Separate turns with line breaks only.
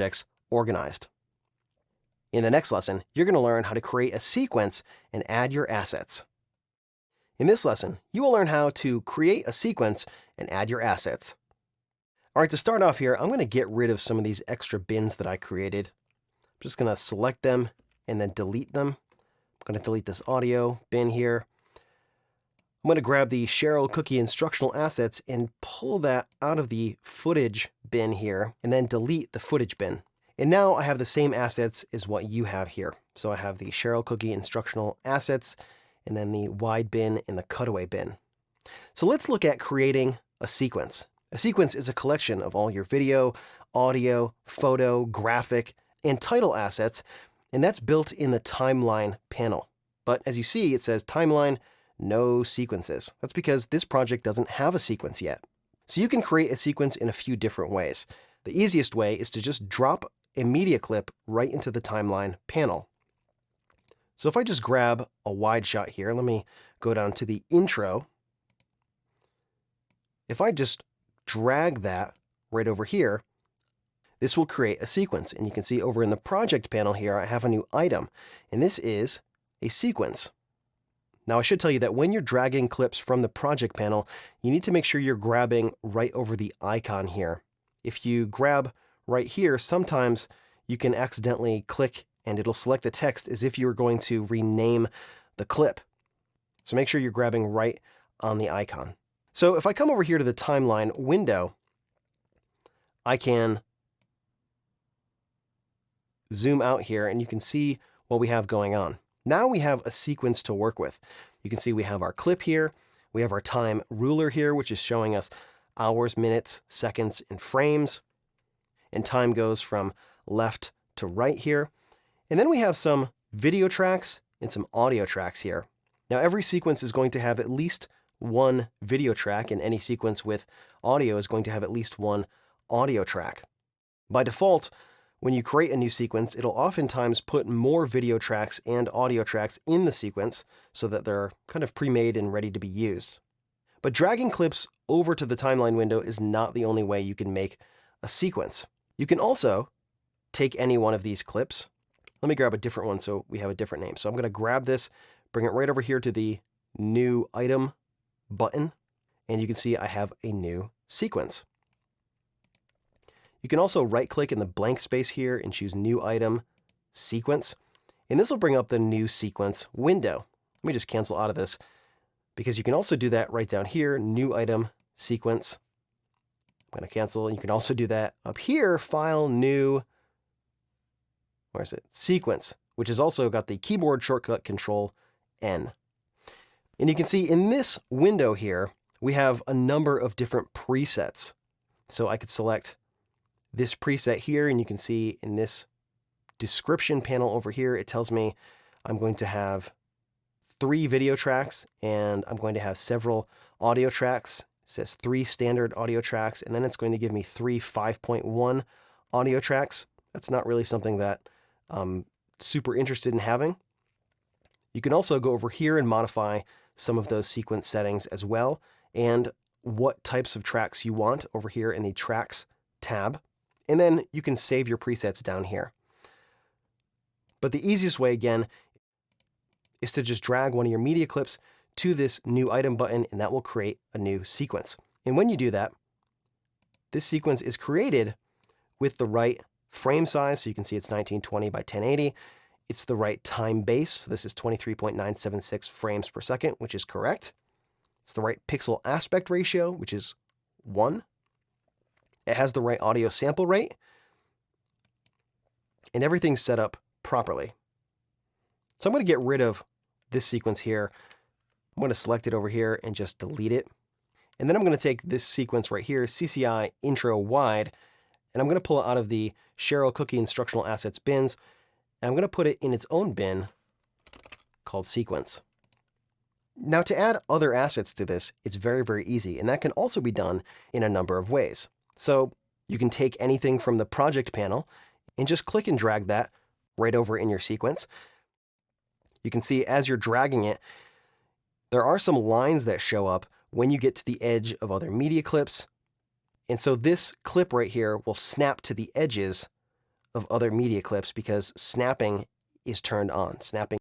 projects organized. In the next lesson, you're going to learn how to create a sequence and add your assets. In this lesson, you will learn how to create a sequence and add your assets. All right, to start off here, I'm going to get rid of some of these extra bins that I created. I'm just going to select them and then delete them. I'm going to delete this audio bin here. I'm going to grab the Cheryl Cookie instructional assets and pull that out of the footage bin here and then delete the footage bin. And now I have the same assets as what you have here. So I have the Cheryl Cookie instructional assets and then the wide bin and the cutaway bin. So let's look at creating a sequence. A sequence is a collection of all your video, audio, photo, graphic, and title assets, and that's built in the timeline panel. But as you see, it says timeline, no sequences. That's because this project doesn't have a sequence yet. So you can create a sequence in a few different ways. The easiest way is to just drop a media clip right into the timeline panel. So if I just grab a wide shot here, let me go down to the intro. If I just drag that right over here, this will create a sequence. And you can see over in the project panel here, I have a new item, and this is a sequence. Now, I should tell you that when you're dragging clips from the project panel, you need to make sure you're grabbing right over the icon here. If you grab right here, sometimes you can accidentally click and it'll select the text as if you were going to rename the clip. So make sure you're grabbing right on the icon. So if I come over here to the timeline window, I can zoom out here and you can see what we have going on. Now we have a sequence to work with. You can see we have our clip here. We have our time ruler here, which is showing us hours, minutes, seconds, and frames. And time goes from left to right here. And then we have some video tracks and some audio tracks here. Now every sequence is going to have at least one video track, and any sequence with audio is going to have at least one audio track. By default, when you create a new sequence, it'll oftentimes put more video tracks and audio tracks in the sequence so that they're kind of pre-made and ready to be used. But dragging clips over to the timeline window is not the only way you can make a sequence. You can also take any one of these clips. Let me grab a different one so we have a different name. So I'm going to grab this, bring it right over here to the new item button, and you can see I have a new sequence. You can also right-click in the blank space here and choose New Item, Sequence, and this will bring up the New Sequence window. Let me just cancel out of this because you can also do that right down here, New Item, Sequence. I'm going to cancel, and you can also do that up here, File, New, where is it? Sequence, which has also got the keyboard shortcut Control N. And you can see in this window here, we have a number of different presets. So I could select this preset here, and you can see in this description panel over here, it tells me I'm going to have 3 video tracks and I'm going to have several audio tracks. It says 3 standard audio tracks, and then it's going to give me 3 5.1 audio tracks. That's not really something that I'm super interested in having. You can also go over here and modify some of those sequence settings as well, and what types of tracks you want over here in the Tracks tab. And then you can save your presets down here. But the easiest way, again, is to just drag one of your media clips to this New Item button, and that will create a new sequence. And when you do that, this sequence is created with the right frame size. So you can see it's 1920 by 1080. It's the right time base. So this is 23.976 frames per second, which is correct. It's the right pixel aspect ratio, which is 1. It has the right audio sample rate, and everything's set up properly. So I'm going to get rid of this sequence here. I'm going to select it over here and just delete it. And then I'm going to take this sequence right here, CCI intro wide, and I'm going to pull it out of the Cheryl Cookie instructional assets bins, and I'm going to put it in its own bin called sequence. Now, to add other assets to this, it's very, very easy, and that can also be done in a number of ways. So you can take anything from the project panel and just click and drag that right over in your sequence. You can see as you're dragging it, there are some lines that show up when you get to the edge of other media clips. And so this clip right here will snap to the edges of other media clips because snapping is turned on. Snapping